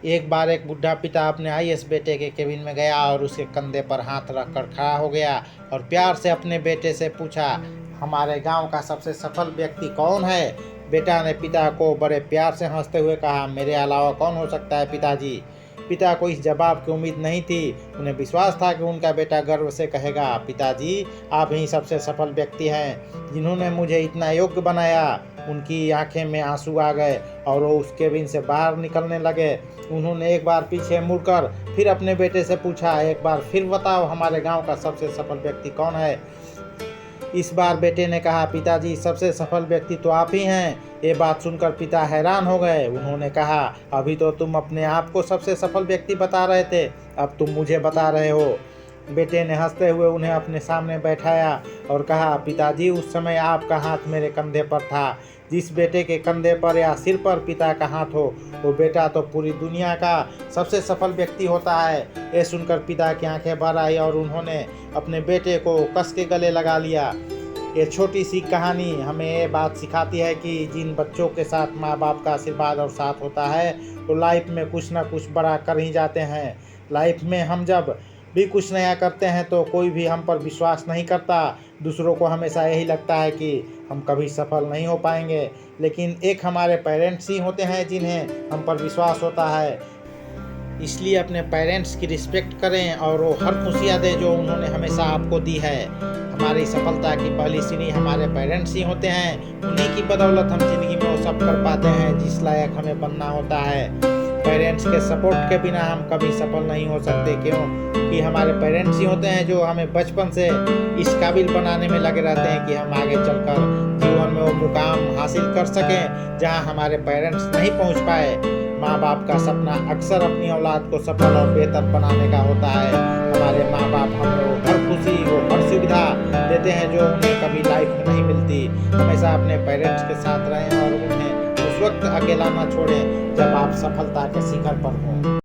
एक बार एक बुढ़ा पिता अपने आईएएस बेटे के केबिन में गया और उसके कंधे पर हाथ रखकर खड़ा हो गया और प्यार से अपने बेटे से पूछा, हमारे गांव का सबसे सफल व्यक्ति कौन है? बेटा ने पिता को बड़े प्यार से हंसते हुए कहा, मेरे अलावा कौन हो सकता है पिताजी। पिता को इस जवाब की उम्मीद नहीं थी। उन्हें विश्वास था कि उनका बेटा गर्व से कहेगा, पिताजी आप ही सबसे सफल व्यक्ति हैं जिन्होंने मुझे इतना योग्य बनाया। उनकी आंखें में आंसू आ गए और वो उस केबिन से बाहर निकलने लगे। उन्होंने एक बार पीछे मुड़कर फिर अपने बेटे से पूछा, एक बार फिर बताओ हमारे गांव का सबसे सफल व्यक्ति कौन है? इस बार बेटे ने कहा, पिताजी सबसे सफल व्यक्ति तो आप ही हैं। ये बात सुनकर पिता हैरान हो गए। उन्होंने कहा, अभी तो तुम अपने आप को सबसे सफल व्यक्ति बता रहे थे, अब तुम मुझे बता रहे हो। बेटे ने हंसते हुए उन्हें अपने सामने बैठाया और कहा, पिताजी उस समय आपका हाथ मेरे कंधे पर था। जिस बेटे के कंधे पर या सिर पर पिता का हाथ हो, वो बेटा तो पूरी दुनिया का सबसे सफल व्यक्ति होता है। ये सुनकर पिता की आंखें भर आई और उन्होंने अपने बेटे को कस के गले लगा लिया। ये छोटी सी कहानी हमें ये बात सिखाती है कि जिन बच्चों के साथ माँ बाप का आशीर्वाद और साथ होता है तो लाइफ में कुछ ना कुछ बड़ा कर ही जाते हैं। लाइफ में हम जब भी कुछ नया करते हैं तो कोई भी हम पर विश्वास नहीं करता। दूसरों को हमेशा यही लगता है कि हम कभी सफल नहीं हो पाएंगे, लेकिन एक हमारे पेरेंट्स ही होते हैं जिन्हें हम पर विश्वास होता है। इसलिए अपने पेरेंट्स की रिस्पेक्ट करें और वो हर खुशियाँ दें जो उन्होंने हमेशा आपको दी है। हमारी सफलता की पहली सीढ़ी हमारे पेरेंट्स ही होते हैं। उन्हीं की बदौलत हम जिंदगी में वो सब कर पाते हैं जिस लायक हमें बनना होता है। पेरेंट्स के सपोर्ट के बिना हम कभी सफल नहीं हो सकते। क्यों? कि हमारे पेरेंट्स ही होते हैं जो हमें बचपन से इस काबिल बनाने में लगे रहते हैं कि हम आगे चलकर जीवन में वो मुकाम हासिल कर सकें जहां हमारे पेरेंट्स नहीं पहुंच पाए। माँ बाप का सपना अक्सर अपनी औलाद को सफल और बेहतर बनाने का होता है। हमारे माँ बाप हमें वो हर खुशी, वो हर सुविधा देते हैं जो उन्हें कभी लाइफ में नहीं मिलती। हमेशा अपने पेरेंट्स के साथ रहें और उन्हें उस वक्त अकेला ना छोड़ें जब आप सफलता के शिखर पर हों।